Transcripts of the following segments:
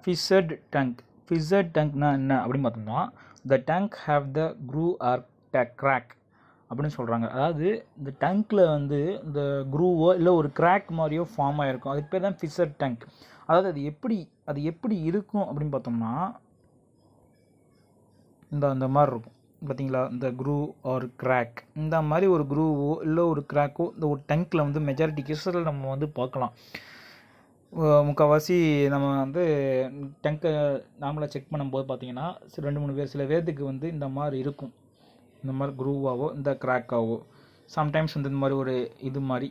ஃபிஷர்டு tank. ஃபிஷர்ட் டேங்க்னா என்ன அப்படின்னு பார்த்தோம்னா, the tank have the groove or crack அப்படின்னு சொல்கிறாங்க. அதாவது இந்த டேங்க்கில் வந்து இந்த க்ரூவோ இல்லை ஒரு கிராக் மாதிரியோ ஃபார்ம் ஆகிருக்கும். அதுக்கு பேர் தான் ஃபிஷர்ட் டேங்க். அதாவது அது எப்படி இருக்கும் அப்படின்னு பார்த்தோம்னா, இந்த மாதிரி இருக்கும் பார்த்தீங்களா, இந்த க்ரூவ் ஆர் கிராக். இந்த மாதிரி ஒரு க்ரூவோ இல்லை ஒரு கிராக்கோ இந்த ஒரு டேங்க்கில் வந்து மெஜாரிட்டி கேஸில் நம்ம வந்து பார்க்கலாம். முக்கால்வாசி நம்ம வந்து டேங்கை நார்மலாக செக் பண்ணும்போது பார்த்தீங்கன்னா 2-3 பேர் சில பேர்த்துக்கு வந்து இந்த மாதிரி இருக்கும். இந்த மாதிரி க்ரூவாவோ இந்த கிராக்காவோ சம்டைம்ஸ் வந்து இந்த மாதிரி ஒரு இது மாதிரி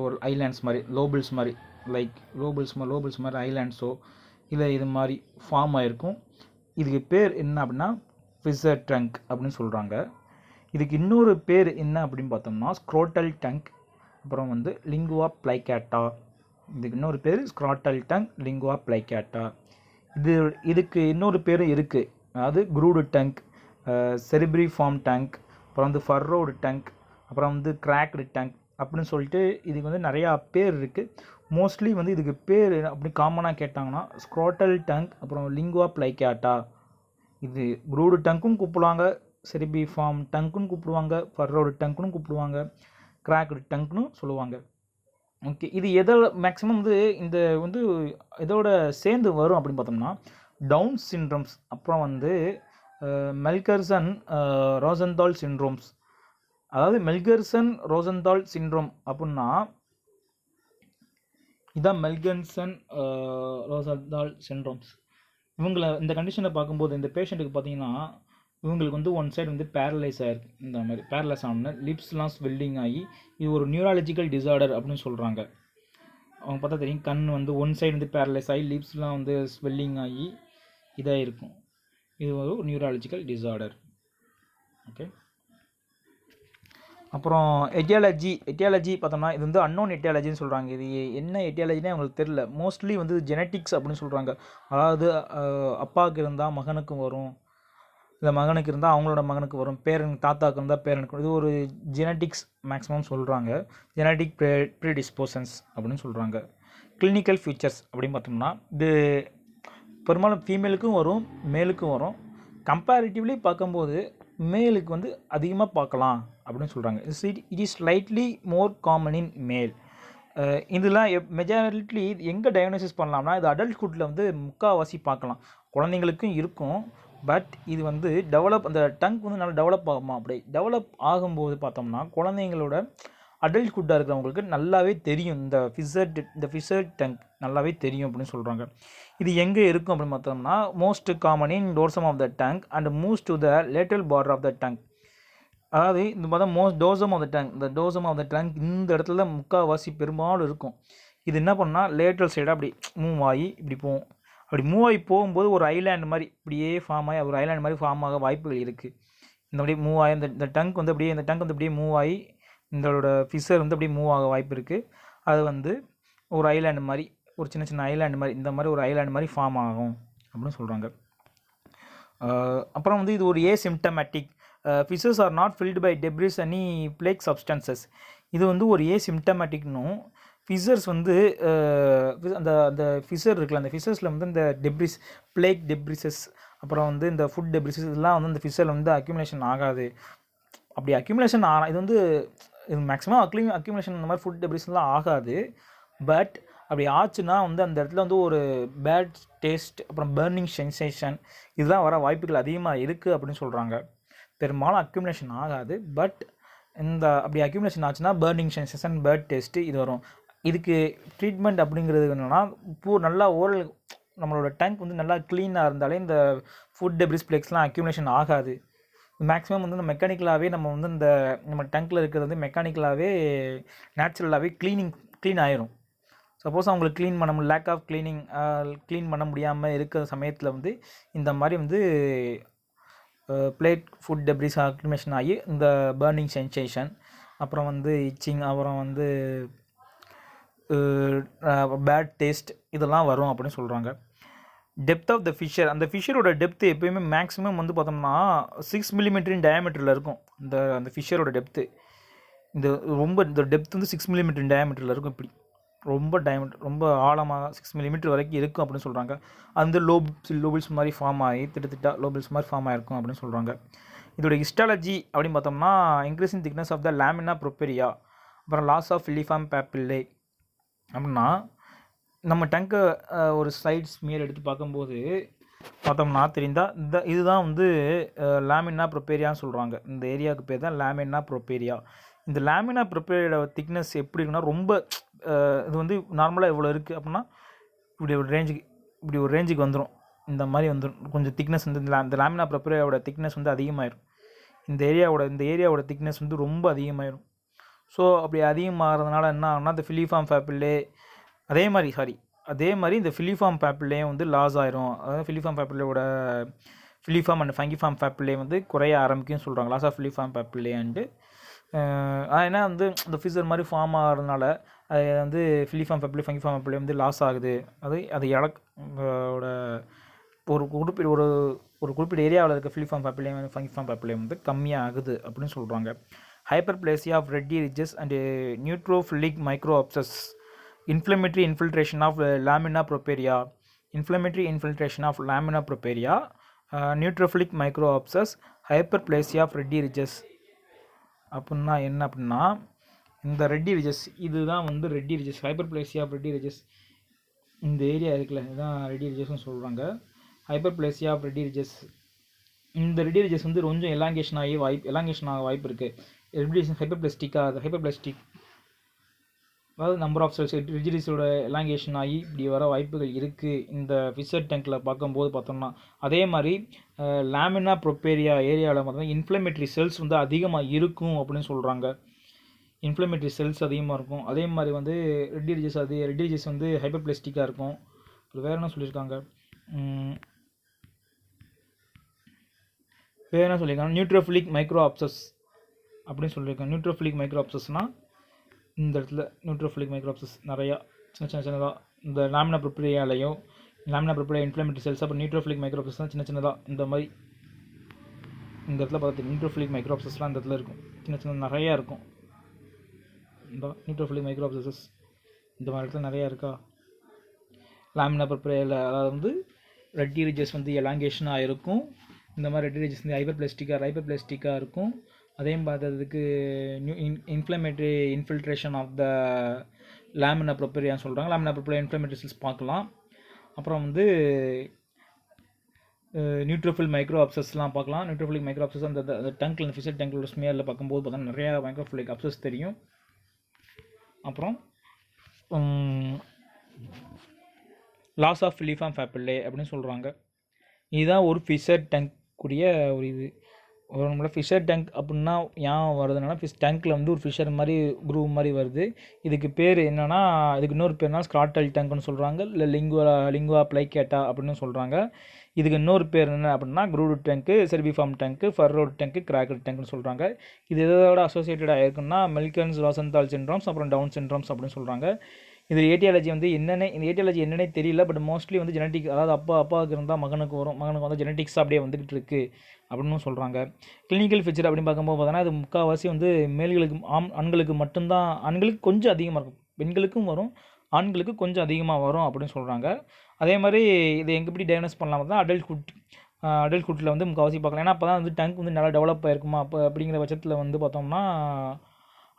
ஒரு ஐலாண்ட்ஸ் மாதிரி லோபிள்ஸ் மாதிரி லோபிள்ஸ் மாதிரி ஐலாண்ட்ஸோ இல்லை இது மாதிரி ஃபார்ம் ஆகிருக்கும். இதுக்கு பேர் என்ன அப்படின்னா ஃபிஷர் டேங்க் அப்படின்னு சொல்கிறாங்க. இதுக்கு இன்னொரு பேர் என்ன அப்படின்னு பார்த்தோம்னா ஸ்க்ரோட்டல் டேங்க், அப்புறம் வந்து லிங்குவா பிளைகேட்டா. இதுக்கு இன்னொரு பேர் ஸ்க்ராட்டல் டேங்க், லிங்குவா பிளைகேட்டா. இதுக்கு இன்னொரு பேர் இருக்குது. அதாவது க்ரூடு டேங்க், செரிப்ரிஃபார்ம் டேங்க், அப்புறம் வந்து ஃபர்ரோடு டேங்க், அப்புறம் வந்து கிராக்டு டேங்க் அப்படின்னு சொல்லிட்டு இதுக்கு வந்து நிறையா பேர் இருக்குது. மோஸ்ட்லி வந்து இதுக்கு பேர் அப்படி காமனாக கேட்டாங்கன்னா ஸ்க்ராட்டல் டேங்க், அப்புறம் லிங்குவா பிளைகேட்டா. இது க்ரூடு டேங்க்கும் கூப்பிடுவாங்க, செரிப்ரிஃபார்ம் டேங்க்குன்னு கூப்பிடுவாங்க, ஃபர்ரோடு டேங்க்னு கூப்பிடுவாங்க, கிராக்டு டேங்க்னு சொல்லுவாங்க. ஓகே, இது மேக்ஸிமம் வந்து இந்த வந்து இதோட சேர்ந்து வரும் அப்படின்னு பார்த்தோம்னா டவுன் சிண்ட்ரோம்ஸ், அப்புறம் வந்து மெல்கர்சன் ரோசன்தால் சிண்ட்ரோம்ஸ். அதாவது மெல்கர்சன் ரோசன்தால் சிண்ட்ரோம் அப்படின்னா இதான் மெல்கர்சன் ரோசன்தால் சிண்ட்ரோம்ஸ். இவங்களை இந்த கண்டிஷனை பார்க்கும்போது இந்த பேஷண்ட்டுக்கு பார்த்தீங்கன்னா இவங்களுக்கு வந்து ஒன் சைடு வந்து பேரலைஸ் ஆகிருக்கு. இந்த மாதிரி பேரலைஸ் ஆனோன்னா லிப்ஸ்லாம் ஸ்வெல்லிங் ஆகி இது ஒரு நியூராலஜிக்கல் டிசார்டர் அப்படின்னு சொல்கிறாங்க. அவங்க பார்த்தா தெரியும், கண் வந்து ஒன் சைடு வந்து பேரலைஸ் ஆகி லிப்ஸ்லாம் வந்து ஸ்வெல்லிங் ஆகி இதாக இருக்கும். இது ஒரு நியூராலஜிக்கல் டிசார்டர். ஓகே, அப்புறம் எட்டியாலஜி பார்த்தோம்னா இது வந்து அன்னோன் எட்டியாலஜின்னு சொல்கிறாங்க. இது என்ன எட்டியாலஜினே அவங்களுக்கு தெரியல. மோஸ்ட்லி வந்து ஜெனட்டிக்ஸ் அப்படின்னு சொல்கிறாங்க. அதாவது அப்பாவுக்கு இருந்தால் மகனுக்கும் வரும், இல்லை மகனுக்கு இருந்தால் அவங்களோட மகனுக்கு வரும், தாத்தாவுக்கு இருந்தால் பேரனுக்கு. இது ஒரு ஜெனட்டிக்ஸ் மேக்ஸிமம் சொல்கிறாங்க. ஜெனட்டிக் ப்ரீடிஸ்போசன்ஸ் அப்படின்னு சொல்கிறாங்க. கிளினிக்கல் ஃபீச்சர்ஸ் அப்படின்னு பார்த்தோம்னா இது பெரும்பாலும் ஃபீமேலுக்கும் வரும், மேலுக்கும் வரும். கம்பேரிட்டிவ்லி பார்க்கும்போது மேலுக்கு வந்து அதிகமாக பார்க்கலாம் அப்படின்னு சொல்கிறாங்க. It is slightly more common in மேல். இதெல்லாம் மெஜாரிட்லி எங்கே டயக்னோசிஸ் பண்ணலாம்னா இது அடல்ட்ஹுட்டில் வந்து முக்கால்வாசி பார்க்கலாம். குழந்தைங்களுக்கும் இருக்கும். பட் இது வந்து அந்த டங்க் வந்து நல்லா டெவலப் ஆகுமா, அப்படி டெவலப் ஆகும்போது பார்த்தோம்னா குழந்தைங்களோட அடல்ட்ஹுட்டாக இருக்கிறவங்களுக்கு நல்லாவே தெரியும். இந்த ஃபிஷர்ட் டங்க் நல்லாவே தெரியும் அப்படின்னு சொல்கிறாங்க. இது எங்கே இருக்கும் அப்படின்னு பார்த்தோம்னா most common in dorsum of the tongue and moves to the lateral border of the tongue. அதாவது இந்த பார்த்தா டோர்சம் ஆஃப் த டங்க், இந்த டோர்சம் ஆஃப் த டங்க் இந்த இடத்துல தான் முக்கால்வாசி பெரும்பாலும் இருக்கும். இது என்ன பண்ணால் லேட்டரல் சைடாக அப்படி மூவ் ஆகி இப்படி போகும். அப்படி மூவ் ஆகி போகும்போது ஒரு ஐலாண்ட் மாதிரி இப்படியே ஃபார்ம் ஆகி ஒரு ஐலாண்ட் மாதிரி ஃபார்ம் ஆக வாய்ப்புகள் இருக்குது. இந்த அப்படியே மூவ் ஆகி இந்த டங்க் வந்து அப்படியே மூவ் ஆகி இதோட ஃபிஷர் வந்து அப்படியே மூவ் ஆக வாய்ப்பு இருக்குது. அது வந்து ஒரு ஐலாண்டு மாதிரி, ஒரு சின்ன ஐலாண்டு மாதிரி, இந்த மாதிரி ஒரு ஐலாண்டு மாதிரி ஃபார்ம் ஆகும் அப்படின்னு சொல்கிறாங்க. அப்புறம் வந்து இது ஒரு asymptomatic. Fissures are not filled by debris any plaque substances. இது வந்து ஒரு ஏசிம்டமேட்டிக்னும் ஃபிஷர்ஸ் வந்து அந்த ஃபிஷர் இருக்குல்ல, அந்த ஃபிஷர்ஸில் வந்து இந்த டெப்ரிஸ், பிளேக் டெப்ரிசஸ், அப்புறம் வந்து இந்த ஃபுட் டெப்ரிசஸ் இதெல்லாம் வந்து இந்த ஃபிஷரில் வந்து அக்யூமுலேஷன் ஆகாது. அப்படி அக்யூமுலேஷன் இது வந்து இது மேக்ஸிமம் அக்யூமுலேஷன் இந்த மாதிரி ஃபுட் டெப்ரிஸ்லாம் ஆகாது. பட் அப்படி ஆச்சுன்னா வந்து அந்த இடத்துல வந்து ஒரு பேட் டேஸ்ட், அப்புறம் பர்னிங் சென்சேஷன் இதெல்லாம் வர வாய்ப்புகள் அதிகமாக இருக்குது அப்படின்னு சொல்கிறாங்க. பெரும்பாலும் அக்யூமுலேஷன் ஆகாது. பட் அப்படி அக்யூமுலேஷன் ஆச்சுன்னா பர்னிங் சென்சேஷன், பேட் டேஸ்ட்டு இது வரும். இதுக்கு ட்ரீட்மெண்ட் அப்படிங்கிறது என்னென்னா நல்லா ஓரல் நம்மளோட டேங்க் வந்து நல்லா க்ளீனாக இருந்தாலே இந்த ஃபுட் டெப்ரிஸ் பிளேக்ஸ்லாம் அக்யூமுலேஷன் ஆகாது. மேக்ஸிமம் வந்து இந்த மெக்கானிக்கலாகவே நம்ம வந்து நம்ம டேங்க்கில் இருக்கிறது வந்து மெக்கானிக்கலாகவே நேச்சுரலாகவே க்ளீன் ஆயிரும். சப்போஸ் அவங்களுக்கு லேக் ஆஃப் க்ளீன் பண்ண முடியாமல் இருக்கிற சமயத்தில் வந்து இந்த மாதிரி வந்து பிளேட் ஃபுட் டெப்ரிஸ் அக்யூமுலேஷன் ஆகி இந்த பர்னிங் சென்சேஷன், அப்புறம் வந்து இச்சிங், அப்புறம் வந்து பேட் டேஸ்ட் இதெல்லாம் வரும் அப்படின்னு சொல்கிறாங்க. டெப்த் ஆஃப் த ஃபிஷர், அந்த ஃபிஷரோட டெப்த்து எப்போயுமே மேக்ஸிமம் வந்து பார்த்தோம்னா 6 மில்லிமீட்டர் டயாமீட்டரில் இருக்கும். அந்த ஃபிஷரோட டெப்த்து இந்த டெப்த் வந்து 6 மில்லிமீட்டர் டயாமீட்டரில் இருக்கும். இப்படி ரொம்ப ரொம்ப ஆழமாக 6 மில்லிமீட்டர் வரைக்கும் இருக்கும் அப்படின்னு சொல்கிறாங்க. அந்த லோபிள்ஸ் மாதிரி ஃபார்ம் ஆகி திட்டத்திட்ட லோபிள்ஸ் மாதிரி ஃபார்ம் ஆகிருக்கும் அப்படின்னு சொல்கிறாங்க. இதோட ஹிஸ்டாலஜி அப்படின்னு பார்த்தோம்னா increasing thickness of the lamina propria, அப்புறம் லாஸ் ஆஃப் ஃபிலிஃபார்ம் பேப்பில்லே. அப்படின்னா நம்ம டங்கை ஒரு சைட்ஸ் மேல் எடுத்து பார்க்கும்போது பார்த்தோம்னா தெரிந்தால் இதுதான் வந்து லேமினா ப்ரொப்பேரியான்னு சொல்கிறாங்க. இந்த ஏரியாவுக்கு பேர் தான் லேமினா ப்ரொப்பேரியா. இந்த லேமினா ப்ரொப்பேரியோட திக்னஸ் எப்படி இருக்குன்னா ரொம்ப இது வந்து நார்மலாக எவ்வளோ இருக்குது அப்படின்னா இப்படி ஒரு ரேஞ்சுக்கு வந்துடும். இந்த மாதிரி வந்துடும். கொஞ்சம் திக்னஸ் வந்து இந்த லேமினா ப்ரொப்பேரியாவோட திக்னஸ் வந்து அதிகமாகிடும். இந்த ஏரியாவோட திக்னஸ் வந்து ரொம்ப அதிகமாகிடும். ஸோ அப்படி அதிகமாகிறதுனால என்ன ஆகும்னா இந்த ஃபிலிஃபார்ம் பேப்பில்லே அதே மாதிரி இந்த ஃபிலிஃபார்ம் பேப்பில்லே வந்து லாஸ் ஆயிரும். அதாவது ஃபிலிஃபார்ம் அண்ட் ஃபங்கிஃபார்ம் பேப்பில்லே வந்து குறைய ஆரம்பிக்கும்னு சொல்கிறாங்க. லாஸ் ஆஃப் ஃபிலிஃபார்ம் பேப்பில்லே அண்டு ஏன்னா வந்து இந்த ஃபிஷர் மாதிரி ஃபார்ம் ஆகிறதுனால அது வந்து ஃபிலிஃபார்ம் பேப்பில்லே ஃபங்கிஃபார்ம் பேப்பில்லே வந்து லாஸ் ஆகுது. அது ஒரு குறிப்பிட்ட ஏரியாவில் இருக்க ஃபிலிஃபார்ம் பேப்பில்லே ஃபங்கிஃபார்ம் பேப்பில்லே வந்து கம்மியாக ஆகுது அப்படின்னு சொல்கிறாங்க. Hyperplasia of rete ridges and neutrophilic micro abscess, inflammatory infiltration of lamina propria, neutrophilic microabscess, hyperplasia of rete ridges. அப்படின்னா என்ன அப்படின்னா இந்த ரெட்டி ரிட்ஜஸ் இதுதான் வந்து rete ridges, hyperplasia of rete ridges. இந்த ஏரியா இருக்குல்ல இதுதான் ரெட்டி ரிட்ஜஸ்னு சொல்கிறாங்க. Hyperplasia of rete ridges. இந்த ரெட்டி ரிட்ஜஸ் வந்து கொஞ்சம் எலாங்கேஷன் ஆக வாய்ப்பு இருக்குது. ஹைப்பர்பிளாஸ்டிக் அதாவது நம்பர் ஆஃப் செல்ஸ் ரிஜிடிஸோட எலாங்கேஷன் ஆகி இப்படி வர வாய்ப்புகள் இருக்குது இந்த ஃபிஷர் டேங்கில் பார்க்கும்போது பார்த்தோம்னா. அதே மாதிரி லேமினா ப்ரொப்பேரியா ஏரியாவில் பார்த்தோம்னா இன்ஃப்ளமேட்டரி செல்ஸ் வந்து அதிகமாக இருக்கும் அப்படின்னு சொல்கிறாங்க. இன்ஃப்ளமேட்டரி செல்ஸ் அதிகமாக இருக்கும். அதே மாதிரி வந்து ரெட்டி ரிட்ஜஸ் வந்து ஹைப்பர்பிளாஸ்டிக்காக இருக்கும். வேறு என்ன சொல்லியிருக்காங்க நியூட்ரோஃபிலிக் மைக்ரோ அப்சஸ் அப்படின்னு சொல்லியிருக்காங்க. நியூட்ரோஃபிலிக் மைக்ரோ அப்சஸ்னால் இந்த இடத்துல நியூட்ரோஃபிலிக் மைக்ரோ அப்சஸ் நிறையா சின்னதாக இந்த லேமினா ப்ரொப்பேரியாலையும் இன்ஃப்ளமேட்டரி செல்ஸ், அப்புறம் நியூட்ரோஃபிலிக் மைக்ரோ அப்சஸ் தான் சின்னதாக இந்த மாதிரி இந்த இடத்துல பார்த்து நியூட்ரோஃபிலிக் மைக்ரோ அப்சஸ்லாம் இந்த இடத்துல இருக்கும். சின்ன நிறையா இருக்கும். இந்த நியூட்ரோஃபிலிக் மைக்ரோ அப்சஸ் இந்த மாதிரி இடத்துல நிறையா இருக்கா லேமினா ப்ரொப்பேரியாவில். அதாவது வந்து ரெட்டி ரிட்ஜஸ் வந்து எலாங்கேஷனாக இருக்கும். இந்த மாதிரி ரெட்டி ரிட்ஜஸ் வந்து ஹைப்பர்பிளாஸ்டிக்காக இருக்கும். அதே பார்த்ததுக்கு inflammatory infiltration of the lamina ப்ரொப்பேரியான்னு சொல்கிறாங்க. லேமினா ப்ரொப்பேரியா இன்ஃப்ளமேட்டரி செல்ஸ் பார்க்கலாம். அப்புறம் வந்து நியூட்ரோஃபில் மைக்ரோ அப்சஸ்லாம் பார்க்கலாம். நியூட்ரோஃபிலிக் மைக்ரோ அப்சஸ் அந்த டங்கில் இந்த ஃபிஷர் டங்கிலோட ஸ்மெல்லில் பார்க்கும்போது பார்த்தோன்னா நிறையா மைக்ரோஃபிலிக் அப்சஸ் தெரியும். அப்புறம் லாஸ் ஆஃப் ஃபிலிஃபார்ம் பேப்பில்லே அப்படின்னு சொல்கிறாங்க. இதுதான் ஒரு ஃபிஷர் டங்க் கூடிய ஒரு இது. நம்மளோட ஃபிஷர் டேங்க் அப்படின்னா ஏன் வருதுன்னா டேங்க்கில் வந்து ஒரு ஃபிஷர் மாதிரி குரூவ் மாதிரி வருது. இதுக்கு பேர் என்னென்னா இதுக்கு இன்னொரு பேர்னா ஸ்க்ராட்டல் டேங்க்னு சொல்கிறாங்க, இல்லை லிங்குவா ப்ளைகேட்டா அப்படின்னு சொல்கிறாங்க. இதுக்கு இன்னொரு பேர் என்ன அப்படின்னா க்ரூடு டேங்க்கு, செர்விஃபார்ம் டேங்க்கு, ஃபர்ரோட் டேங்க்கு, கிராக்கர் டேங்க்னு சொல்கிறாங்க. இது எதோட அசோசியேட்டடாக இருக்குன்னா மெல்கன்ஸ் ரோசன்தால் சிண்ட்ரோம்ஸ் அப்புறம் டவுன் சிண்ட்ரோம்ஸ் அப்படின்னு சொல்கிறாங்க. இது ஏட்டியாலஜி வந்து என்னென்னே தெரியல. பட் மோஸ்ட்லி வந்து ஜெனட்டிக், அதாவது அப்பாவுக்கு இருந்தால் மகனுக்கு வரும், மகனுக்கு வந்து ஜெனட்டிக்ஸ் அப்படியே வந்துக்கிட்டு இருக்குது அப்படின்னு சொல்கிறாங்க. கிளினிக்கல் ஃபீச்சர் அப்படின்னு பார்க்கும்போது பார்த்தோன்னா இது முக்கால்வாசி வந்து ஆண்களுக்கு மட்டும்தான், ஆண்களுக்கு கொஞ்சம் அதிகமாக இருக்கும், பெண்களுக்கும் வரும், ஆண்களுக்கு கொஞ்சம் அதிகமாக வரும் அப்படின்னு சொல்கிறாங்க. அதே மாதிரி இது எப்படி டயக்னோஸ் பண்ணலாம் தான் அடல்ட்ஹுட்டில் வந்து முக்கால்வாசி பார்க்கலாம். ஏன்னா அப்போ தான் வந்து டேங்க் வந்து நல்லா டெவலப் ஆகிருக்குமா அப்படிங்கிற பட்சத்தில் வந்து பார்த்தோம்னா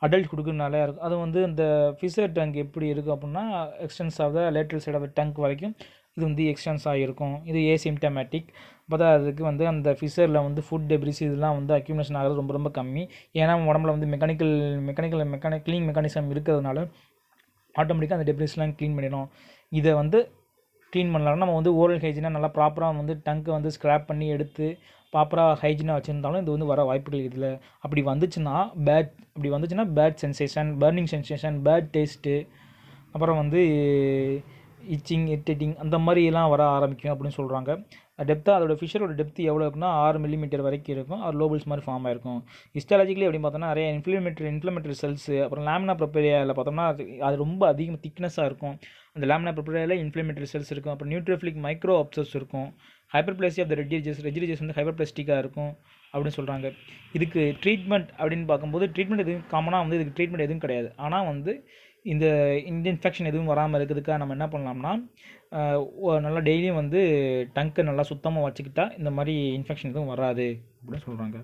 அடல்ட்ஹுட்டுக்கு நல்லா இருக்கும். அது வந்து இந்த ஃபிஷர் டேங்க் எப்படி இருக்குது அப்படின்னா extends of the lateral side of the tank வரைக்கும் இது வந்து எக்ஸ்டென்ஸ் ஆகிருக்கும். இது ஏசிம்டமேட்டிக். அப்போ தான் அதுக்கு வந்து அந்த ஃபிஷரில் வந்து ஃபுட் டெப்ரிஸ் இதெல்லாம் வந்து அக்யூமுலேஷன் ஆகிறது ரொம்ப ரொம்ப கம்மி. ஏன்னா உடம்புல வந்து க்ளீன் மெக்கானிசம் இருக்கிறதுனால ஆட்டோமேட்டிக்காக அந்த டெப்ரிஸ்லாம் க்ளீன் பண்ணிடும். இதை வந்து க்ளீன் பண்ணலாம்னா நம்ம வந்து ஓரல் ஹைஜீனாக நல்லா ப்ராப்பராக வந்து டங்கை வந்து ஸ்க்ராப் பண்ணி எடுத்து ப்ராப்பராக ஹைஜீனாக வச்சுருந்தாலும் இது வந்து வர வாய்ப்புகள் இதில். அப்படி வந்துச்சுன்னா bad sensation, burning sensation, bad taste, அப்புறம் வந்து இச்சிங், இரிட்டேட்டிங் அந்த மாதிரிலாம் வர ஆரம்பிக்கும் அப்படின்னு சொல்கிறாங்க. டெப்த்தாக அதோட ஃபிஷரோட டெப்த் எவ்வளோ இருக்குன்னா 6 மில்லிமீட்டர் வரைக்கும் இருக்கும். அது லோபிள்ஸ் மாதிரி ஃபார்ம் ஆகிருக்கும். ஹிஸ்டாலஜிக்கலி அப்படின்னு பார்த்தோம்னா நிறைய இன்ஃப்ளமேட்டரி செல்ஸு, அப்புறம் லேமினா ப்ரொப்பேரியாவில் பார்த்தோம்னா அது ரொம்ப அதிகம் திக்னஸாக இருக்கும். அந்த லேமினா ப்ரொப்பேரியாவில் இன்ஃப்ளமேட்டரி செல்ஸ் இருக்கும். அப்புறம் நியூட்ரோஃபிலிக் மைக்ரோ அப்சஸ் இருக்கும். ஹைப்பர்பிளாசியா ஆஃப் த ரெட்டி ரிட்ஜஸ் வந்து ஹைப்பர்பிளாஸ்டிக்காக இருக்கும் அப்படின்னு சொல்கிறாங்க. இதுக்கு ட்ரீட்மெண்ட் அப்படின்னு பார்க்கும்போது ட்ரீட்மெண்ட் எதுவும் காமனாக வந்து இதுக்கு ட்ரீட்மெண்ட் எதுவும் கிடையாது. ஆனால் வந்து இந்த இன்ஃபெக்ஷன் எதுவும் வராமல் இருக்கிறதுக்காக நம்ம என்ன பண்ணலாம்னா நல்லா டெய்லியும் வந்து டங்கை நல்லா சுத்தமாக வச்சுக்கிட்டா இந்த மாதிரி இன்ஃபெக்ஷன் எதுவும் வராது அப்படின்னு சொல்கிறாங்க.